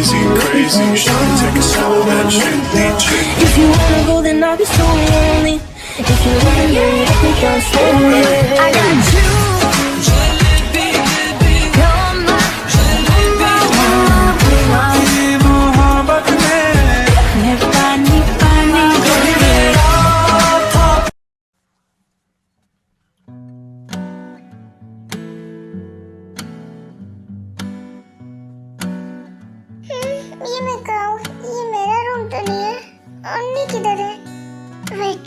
crazy, crazy. Shawty, take it slow, that shit DJ. If you wanna go, then I'll be so lonely. If you wanna get it, I think I'm slowly. I got you. ये मैं कहाँ हूँ? ये मेरा room तो नहीं है। अन्नी किधर है? वेट,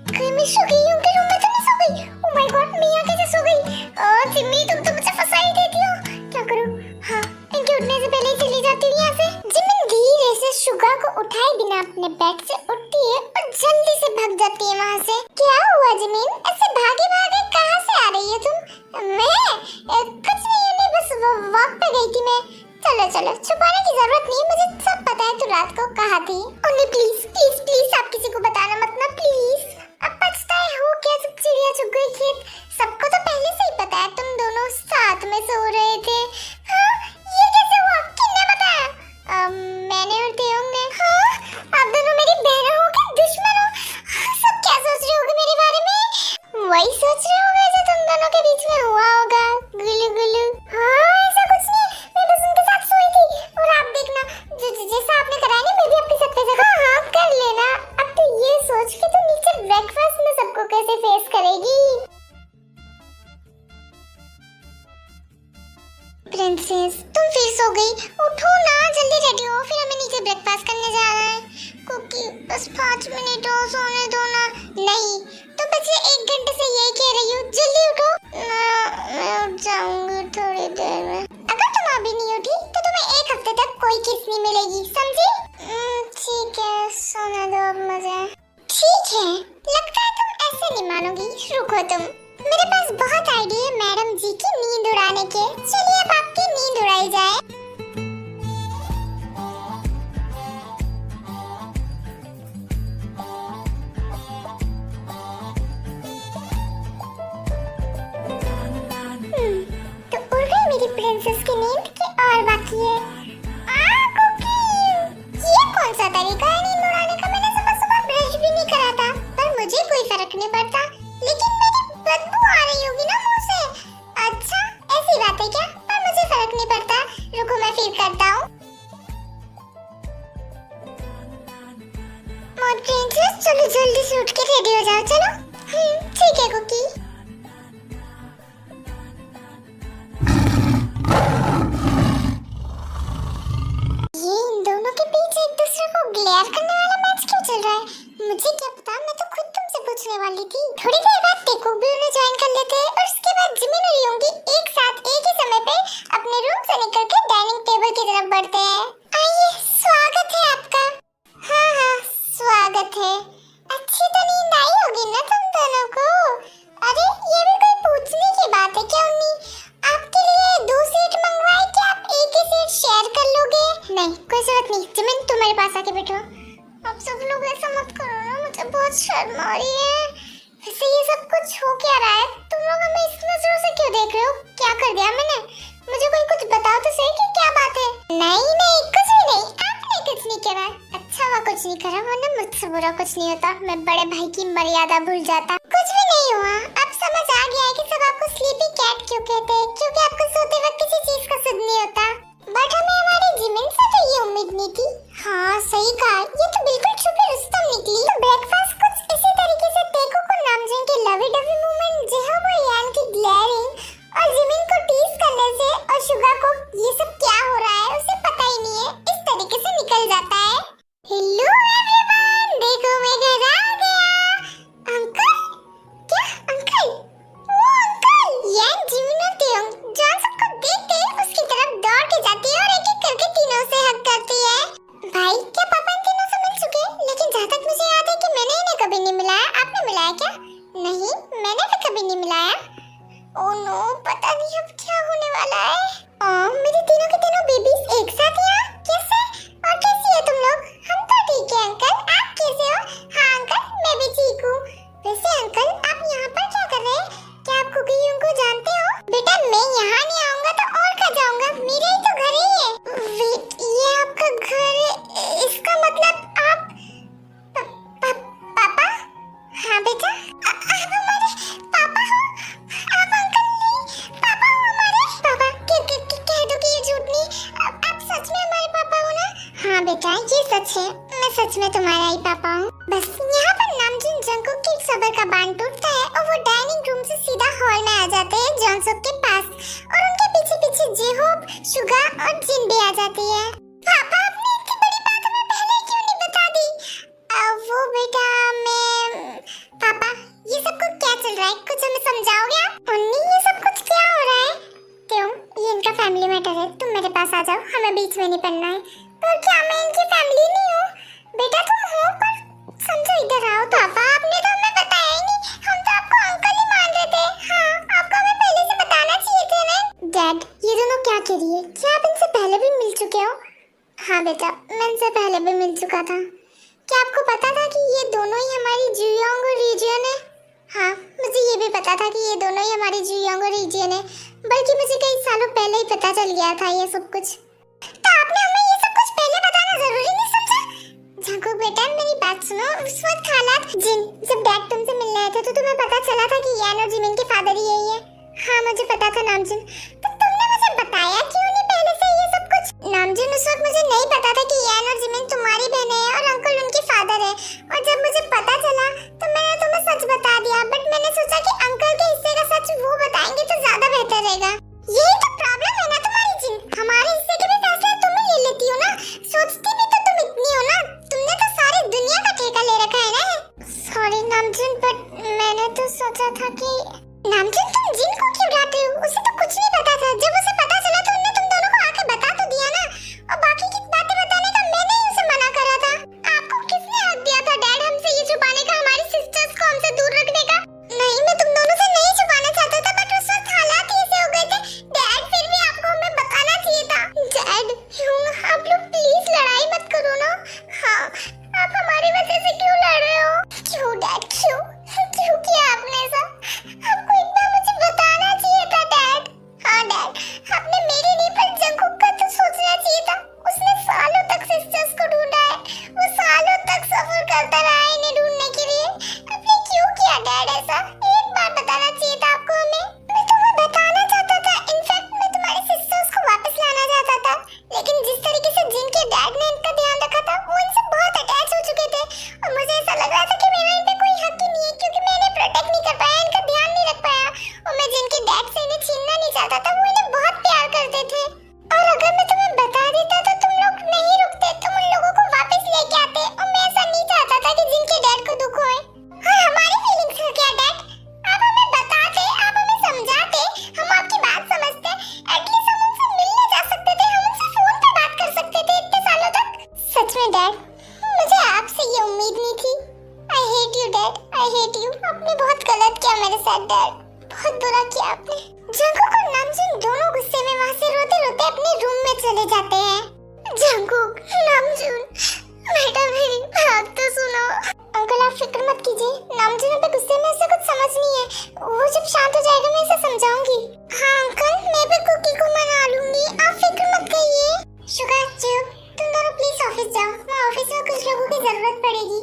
कहीं मैं सो गई हूँ? रूम में तो नहीं सो गई? ओह माय गॉड, मैं यहाँ कैसे सो गई? जिम्मी, तुम तो मुझे फंसा ही देती हो। क्या करूँ? हाँ, इनके उठने से पहले ही चली जाती हूँ यहाँ से। जिम्मी धीरे से शुगा को उठाए बिना अपने बेड से उठती है और जल्दी से भाग जाती है वहाँ से। क्या हुआ जिम्मी? ऐसे भागे भागे कहाँ से आ रही है तुम? मैं कुछ नहीं, बस वॉक पे गई थी मैं। चलो चलो, छुपाने की जरूरत नहीं है, मुझे सब पता है तू रात को कहाँ थी। ओनली प्लीज प्लीज प्लीज आप किसी को बताना मत ना प्लीज। अब पछताए हो क्या? सब चिड़िया चुग गई खेत। सबको तो पहले से ही पता है तुम दोनों साथ में सो रहे थे। हाँ, ये कैसे हुआ? किसने बताया? मैंने और तेयोंग ने। हाँ, आप दोनों मेरी बहनों हो कि दुश्मन हो? सब क्या सोच रहे होगे मेरे बारे में? वही सोच रहे होगे जो तुम दोनों के बीच में हुआ होगा। गुल्लू गुल्लू। हाँ, ऐसा कुछ नहीं, मैं बस उनके साथ सोई थी। और आप देखना, जैसा आपने कराया ना, मैं भी आपके साथ कैसे। हाँ हाँ, कर लेना। अब तो ये सोच के तुम नीचे ब्रेकफास्ट में सबको कैसे फेस करेगी? प्रिंसेस, तुम फिर सो गई? उठो ना, जल्दी रेडी हो, फिर हमें नीचे ब्रेकफास्ट करने जाना है। कुकी, बस 5 मिनट और सोने दो ना। नहीं, तो बच्चे 1 घंटे से यही कह रही हूँ, जल्दी उठो। मैं उठ जाऊंगी थोड़ी देर में। अगर तुम अभी नहीं उठी तो तुम्हें 1 हफ्ते तक कोई किस नहीं मिलेगी, समझी? ठीक है, सोने दो अब मुझे। ठीक है, लगता है तुम ऐसे नहीं मानोगी। रुको तुम, मेरे पास बहुत आइडिया है मैडम जी की नींद उड़ाने के। चलिए अब आपकी नींद उड़ाई जाए। तो उड़ गई मेरी प्रिंसेस की नींद की और बाकी है। कुकी, ये कौन सा तरीका है नींद उड़ाने का? मैंने सुबह सुबह ब्रश भी नहीं करा था, पर मुझे कोई फर्क नहीं पड़ता। लेकिन मेरी बदबू आ रही होगी ना मुंह से। अच्छा, ऐसी बात है क्या? पर मुझे फर्क नहीं पड़ता। रुको, मैं फिर करता हूँ। मोर प्रिंसेस, चलो जल्दी से उठ के रेडी हो जाओ। चलो। ठीक है कुकी। ये इन दोनों के बीच एक दूसरे को ग्लेयर करने वाला मैच क्यों चल रहा है? मुझे क्या पता, मैं तो खुद तुमसे पूछने वाली थी। थोड़ी देर बाद टेको भी उन्हें ज्वाइन कर लेते हैं और उसके बाद जिमिन और योंगी एक साथ एक ही समय पे अपने रूम से निकल के डाइनिंग टेबल की तरफ बढ़ते हैं। आइए, स्वागत है आपका। हाँ हाँ, स्वागत है। अच्छी तो नींद आई होगी ना तुम दोनों को? अरे, ये भी कोई पूछने की बात है क्या उन्नी? आपके लिए 2 सीट मंगवाई, क्या आप एक ही सीट शेयर कर लोगे? नहीं, कोई जरूरत नहीं। जिमिन, तुम्हारे पास आके बैठो। आप सब लोग ऐसा मत करो ना, मुझे बहुत शर्म आ रही है। वैसे ये सब कुछ हो क्या रहा है? तुम लोग हमें इस नजरों से क्यों देख रहे हो? क्या कर दिया मैंने? मुझे कोई कुछ बताओ तो सही कि क्या बात है? नहीं नहीं, कुछ भी नहीं, आपने कुछ नहीं करा। अच्छा हुआ कुछ नहीं करा, वरना मुझसे बुरा कुछ नहीं होता। मैं बड़े भाई की मर्यादा भूल जाता। कुछ भी नहीं हुआ। अब समझ आ गया है कि सब आपको स्लीपी कैट क्यों कहते हैं, क्योंकि आपको सोते वक्त किसी चीज का सुध नहीं होता। बट हमें हमारे जिमिन से तो ये उम्मीद नहीं थी। हाँ, सही कहा, ये तो बिल्कुल छुपी रुस्तम निकली। तो ब्रेकफास्ट कुछ इसी तरीके से टेको को नामजन के लवी डवी मूवमेंट, जेहोबो यान की ग्लेयरिंग और जिमिन को टीज करने से और शुगा को ये सब क्या हो रहा है उसे पता ही नहीं है, इस तरीके से निकल जाता है। हेलो एवरीवन, देखो मैं घर आ गया। अंकल? क्या अंकल? वो अंकल! यान, जिमिन और तेयोंग जॉन सबको देखते ही उसकी तरफ दौड़ के जाती है और एक-एक करके तीनों से हग करती है। भाई, क्या पापा इन तीनों से मिल चुके? लेकिन जहाँ तक मुझे याद है कि मैंने इन्हें कभी नहीं मिलाया। आपने मिलाया क्या? नहीं, मैंने भी कभी नहीं मिलाया। ओह नो, पता नहीं अब क्या होने वाला है। मेरे तीनों के तीनों बेबीज एक साथ यहाँ? कैसे? और कैसी है तुम लोग? हम तो ठीक है अंकल, आप कैसे हो? हाँ अंकल, मैं भी ठीक हूँ। वैसे अंकल, आप यहाँ पर क्या कर रहे हैं? क्या आप कुकी को जानते हो? बेटा, मैं यहाँ नहीं आऊँगा तो और कहाँ जाऊँगा? मेरा ही तो घर ही है। वेट, ये आप सच में तुम्हारा ही पापा हूँ। बस यहाँ पर नामजून जंगकुक की सबर का बांध टूटता है और वो डाइनिंग रूम से सीधा हॉल में आ जाते हैं जॉनसुक के पास, और उनके पीछे पीछे जेहोब, शुगा और जिन भी आ जाती है। पापा, आपने इतनी बड़ी बात हमें पहले क्यों नहीं बता दी? वो बेटा, मैं पापा, ये सब कुछ क्या चल रहा है? कुछ हमें समझाओगे आप? उन्नी, ये सब कुछ क्या हो रहा है? क्यों? ये इनका फैमिली मैटर है, तुम मेरे पास आ जाओ, हमें बीच में नहीं पड़ना है। पर क्या मैं इनकी फैमिली नहीं हूँ? बेटा तुम हो, पर समझो, इधर आओ। पापा, आपने तो हमें बताया ही नहीं, हम तो आपको अंकल ही मान रहे थे। हाँ, आपको हमें पहले से बताना चाहिए था ना। डैड, ये दोनों क्या कह रही है? क्या आप इनसे पहले भी मिल चुके हो? हाँ बेटा, मैं इनसे पहले भी मिल चुका था। क्या आपको पता था कि ये दोनों ही हमारी जुयोंग और रीजियन है? हाँ, मुझे ये भी पता था कि ये दोनों ही हमारी जुयोंग और रीजियन है, बल्कि मुझे कई सालों पहले ही पता चल गया था ये सब कुछ। तो आपने हमें ये सब कुछ पहले बताना जरूरी नहीं समझा? जंगकुक बेटा, मेरी बात सुनो। उस वक्त हालात, जिन, जब डैड तुमसे मिलने आए थे तो तुम्हें पता चला था कि यान और जिमिन के फादर ही यही है। हाँ, मुझे पता था नामजून, तो तुमने मुझे बताया क्यों नहीं पहले से ये सब कुछ? नामजून, उस वक्त मुझे नहीं पता था कि यान और जिमिन तुम्हारी बहन है और अंकल उनके फादर है, और जब मुझे पता चला तो मैंने तुम्हें सच बता दिया। बट मैंने सोचा कि अंकल के हिस्से का सच वो बताएंगे तो ज्यादा बेहतर रहेगा। यही तो प्रॉब्लम है ना तुम्हारी, जिन। हमारे हिस्से के भी फैसले तुम ही ले लेती हो ना, सोचती भी तो तुम इतनी हो ना। तुमने तो सारी दुनिया का ठेका ले रखा है ना। सॉरी नामजून, बट मैंने तो सोचा था कि... नामजून, तुम जिन को क्यों डांटे हो? उसे तो कुछ नहीं पता था। जब उसे पता चला तो उन्होंने तुम दोनों को आके बता तो दिया ना, और बाकी की बातें बताने का मैंने ही उसे मना करा था। आपको किसने हक दिया था डैड हमसे ये छुपाने का, हमारी सिस्टर्स को हमसे दूर रखने का? नहीं, मैं तुम दोनों से नहीं छुपाना चाहता था, बट उस वक्त हालात ही ऐसे हो गए थे डैड। फिर भी आपको हमें बताना चाहिए था। डैड, आप लोग प्लीज लड़ाई मत करो ना। हाँ, आप हमारी वजह से क्यों लड़ रहे हो? क्यों डैड, क्यों क्यों किया आपने ऐसा? आपको एक बार मुझे बताना चाहिए था डैड। हाँ डैड, आपने मेरे नहीं पर जंगकुक का तो सोचना चाहिए था। उसने सालों तक सिस्टर्स को ढूंढा है, वो सालों तक सफर करता रहा है इन्हें ढूंढने के लिए। आपने क्यों किया डैड ऐसा? एक बार बताना चाहिए था आपको हमें। मैं तुम्हें बताना चाहता था, इनफैक्ट मैं तुम्हारी सिस्टर्स को वापस लाना चाहता था, लेकिन जिस तरीके से जिनके डैड ने इनका ध्यान रखा था, वो इनसे बहुत अटैच हो चुके थे, और मुझे ऐसा लग रहा था कि मेरा इन पे कोई हक ही नहीं है, क्योंकि मैं इन्हें प्रोटेक्ट नहीं कर पाया, इनका ध्यान नहीं रख पाया, और मैं जिनके डैड से इन्हें छीनना नहीं चाहता था। वो इन्हें बहुत प्यार करते थे, और अगर मैं तुम्हें बता देता तो तुम लोग नहीं रुकते, तुम उन लोगों को वापस लेके आते, और मैं ऐसा नहीं चाहता था कि जिनके डैड को दुख होए। और हमारी फीलिंग्स का क्या डैड? आप हमें बताते, आप हमें समझाते, हम आपकी बात समझते, एटलीस्ट हम उनसे मिलने जा सकते थे, हम उनसे फोन पे बात कर सकते थे इतने सालों तक। सच में डैड, मुझे आपसे ये उम्मीद नहीं थी। I hate you dad, I hate you. आपने बहुत गलत किया मेरे साथ डैड, बहुत बुरा किया आपने। जंगकुक और नामजून दोनों गुस्से में वहाँ से रोते रोते अपने रूम में चले जाते हैं। जंगकुक, नामजून, बेटा मेरी बात तो सुनो। अंकल आप फिक्र मत कीजिए, नामजून अभी गुस्से में ऐसा कुछ समझ नहीं है, वो जब शांत हो जाएगा मैं इसे समझाऊंगी। हाँ अंकल, मैं भी कुकी को मना लूंगी, आप फिक्र मत करिए। शुगर, चुप, तुम दोनों प्लीज ऑफिस जाओ, मैं ऑफिस में कुछ लोगों की जरूरत पड़ेगी।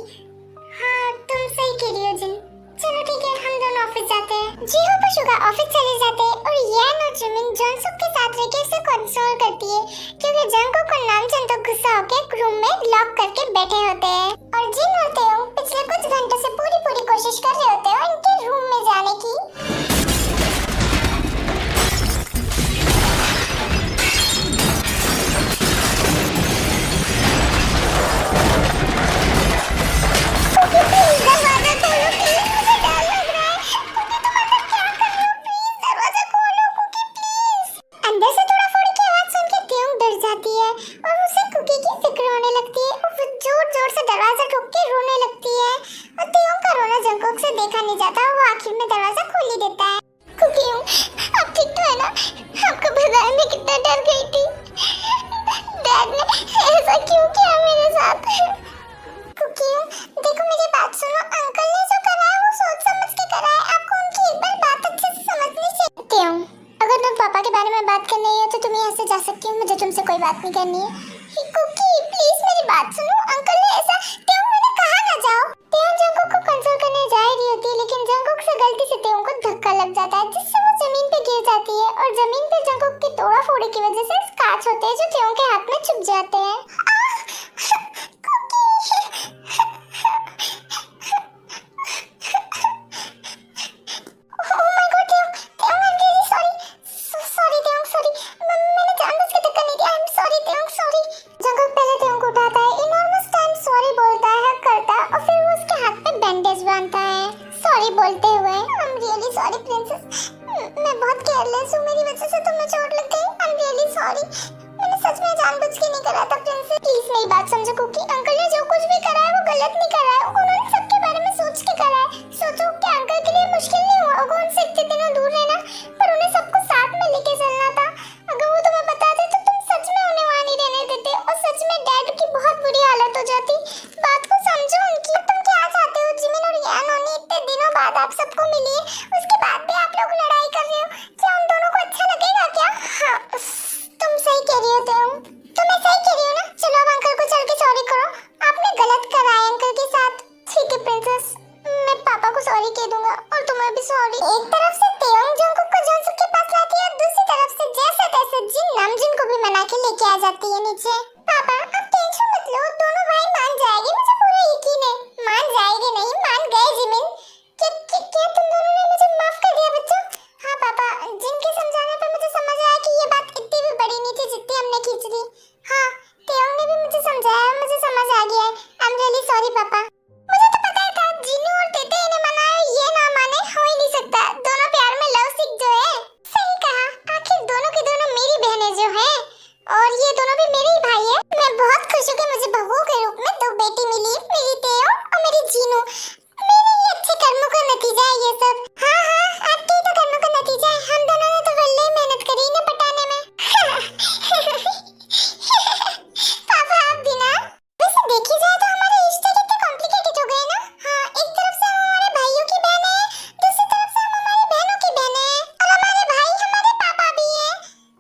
हाँ तुम सही कह रही हो जिन, चलो ठीक है, हम दोनों ऑफिस जाते हैं। जी हो, पर शुगर ऑफिस चले जाते हैं, और यान और जिमिन जॉनसुक के साथ रहकर उसे कंसोल करती है, क्योंकि जंगकुक और नामजून तो गुस्सा होकर रूम में लॉक करके बैठे होते हैं, और जिन और तेयोंग पिछले कुछ घंटों से पूरी कोशिश कर रहे होते हैं उनके रूम में जाने की। देखा नहीं जाता, वो आखिर में दरवाजा खोल ही देता है। कुकी, आप ठीक तो है ना? आपको पता है मैं कितना डर गई थी। डैड ने ऐसा क्यों किया मेरे साथ? कुकी, देखो मेरी बात सुनो, अंकल ने जो करा है वो सोच समझ के करा है, आपको उनकी एक बार बात अच्छे से समझनी चाहिए। अगर तुम पापा के बारे में बात करनी है तो तुम यहाँ से जा सकती हो, मुझे तुमसे कोई बात नहीं करनी है। कुकी प्लीज मेरी बात सुनो, अंकल ने ऐसा... मैंने कहा ना जाओ। जंगकुक को कंसोल करने जा रही होती है, लेकिन जंगकुक से गलती से तेयोंग को धक्का लग जाता है, जिससे वो जमीन पे गिर जाती है, और जमीन पे जंगकुक की तोड़ा फोड़ी की वजह से स्क्रैच होते हैं जो तेयोंग के हाथ में चुभ जाते हैं। जीजू मेरी वजह से तुम्हें चोट लग गई। I am really sorry. मैंने सच में जानबूझ के नहीं करा था प्रिंसेस। प्लीज मेरी बात समझो कुकी। अंकल ने जो कुछ भी करा है वो गलत नहीं करा है। उन्होंने सबके बारे में सोच के करा है। सोचो कि अंकल के लिए मुश्किल नहीं हुआ होगा उनसे इतने दिनों दूर रहना, पर उन्हें सबको साथ में लेके चलना था। अगर वो तुम्हें बताते तो तुम सच में उन्हें वहां नहीं रहने देते और सच में डैड की बहुत बुरी हालत हो जाती। बात को समझो उनकी। तुम क्या चाहते हो? जिमिन और यान होनी इतने दिनों बाद आप सबको मिली, उसके बाद भी आप लोग लड़ाई कर रहे हो। क्या उन दोनों को अच्छा लगेगा क्या? हाँ, तुम सही कह रही हो। तो मैं सही कह रही हूँ ना? चलो अब अंकल को चल के सॉरी करो। आपने गलत करा है अंकल के साथ। ठीक है प्रिंसेस, मैं पापा को सॉरी कह दूंगा और तुम्हें भी सॉरी। एक तरफ से तेयोंग जंगकुक को जॉनसुक के पास लाती है, दूसरी तरफ से जैसे तैसे जिन नामजुन को भी मना के लेके आ जाती है नीचे। पापा आप टेंशन मत लो, दोनों भाई मान जाएंगे, मुझे पूरा यकीन है। मान जाएंगे नहीं, मान गए जिमिन। क्या तुम दोनों ने मुझे माफ कर दिया बच्चों? हाँ पापा, जिन के समझाने पर मुझे समझ आया कि ये बात इतनी भी बड़ी नहीं थी जितनी हमने खींच ली। हाँ, तेयोंग ने भी मुझे समझाया, मुझे समझ आ गया है। आई एम रियली सॉरी पापा। मुझे तो पता ही था जिन्नू और तेते इन्हें मनाए ये ना माने हो ही नहीं सकता। दोनों प्यार में लव सिक जो है। सही कहा, आखिर दोनों की दोनों मेरी बहनें जो हैं और ये दोनों भी मेरे ही भाई है। मैं बहुत खुश हूँ कि मुझे बहू के रूप में दो बेटी मिली, मेरी तेयो और मेरी जीनू। मेरे ही अच्छे कर्मों का नतीजा है ये सब। हाँ हाँ, आपके ही तो कर्मों का नतीजा है। हम दोनों ने तो वल्ले ही मेहनत करी ना पटाने में। पापा आप भी ना। वैसे देखी जाए तो हमारे रिश्ते कितने कॉम्प्लिकेटेड हो गए ना। हाँ, एक तरफ से हम हमारे भाइयों की बहनें हैं, दूसरी तरफ से हम हमारी बहनों की बहनें हैं, और हमारे भाई हमारे पापा भी हैं,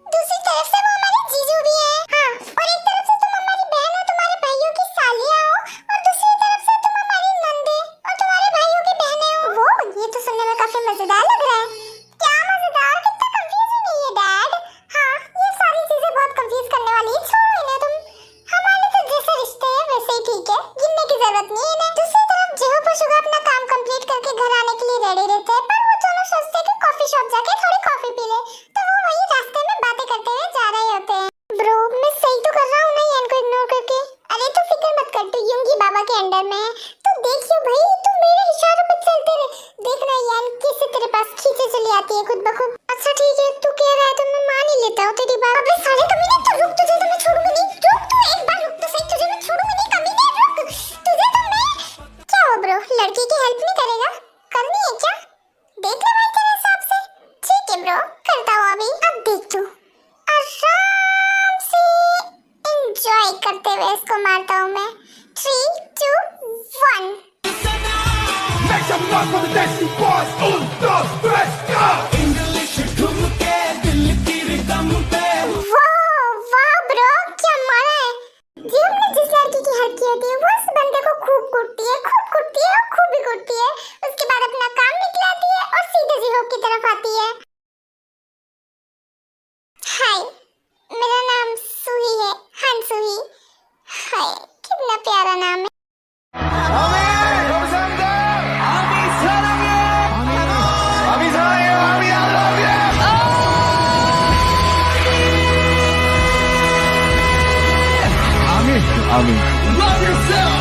दूसरी तरफ से वो हमारे जीजू भी हैं। हाँ, और एक तरफ से तुम हमारी बहन हो, तुम्हारे भाइयों की सालियाँ हो, और दूसरी तरफ से तुम हमारी नंदे और तुम्हारे भाइयों की बहनें हो। वो ये तो सुनने में काफी मजेदार लग रहा है। क्या मजेदार? कितना कंफ्यूजिंग है ये डैड। हाँ, ये सारी चीजें बहुत कंफ्यूज करने वाली है। छोड़ो इन्हें तुम। हमारे तो जैसे रिश्ते हैं वैसे ही ठीक है, गिनने की जरूरत नहीं है इन्हें। दूसरी तरफ जेहोप और शुगा अपना काम कंप्लीट करके घर आने के लिए रेडी रहते हैं, पर वो दोनों सोचते हैं कि कॉफी शॉप जाके थोड़ी कॉफी पी ले, तो वो वही रास्ते में बातें करते हुए जा रहे होते हैं। ब्रो मैं सही तो कर रहा हूँ ना यान को इग्नोर करके? अरे तो फिक्र मत कर, तू युंगी बाबा के अंडर में है। तो देखियो भाई, तू मेरे इशारों पे चलते रहे। देखना यान कैसे तेरे पास खींचे चली आती है खुद ब खुद। अच्छा ठीक है, तू कह रहा है तो मैं मान ही लेता हूँ तेरी बात। अबे साले कमीने, तो रुक, तुझे तो मैं छोड़ूंगी नहीं। रुक, तू एक बार रुक तो सही, तुझे मैं छोड़ूंगी नहीं कमीने, रुक। तुझे तो मैं। क्या हुआ ब्रो, लड़की की हेल्प नहीं करेगा? करनी है क्या? देख ले भाई तेरे हिसाब से। ठीक है ब्रो, करता हूँ अभी। अब देख तू आराम से एंजॉय करते हुए इसको मारता हूँ मैं। 3, 2, 1। Make some noise for the Destiny Boys. 1, 2, 3, go. English ठुमके दिल की रिदम पे। वाह ब्रो, क्या मारा है। जी हमने जिस लड़की की हेल्प की होती है वो उस बंदे को खूब कुटती है और खूब ही कुटती है। उसके बाद अपना काम निकलाती है और सीधे जीहोप की तरफ आती है। हाय, मेरा नाम सुही है, हान सुही। हाय, कितना प्यारा नाम है। Love yourself.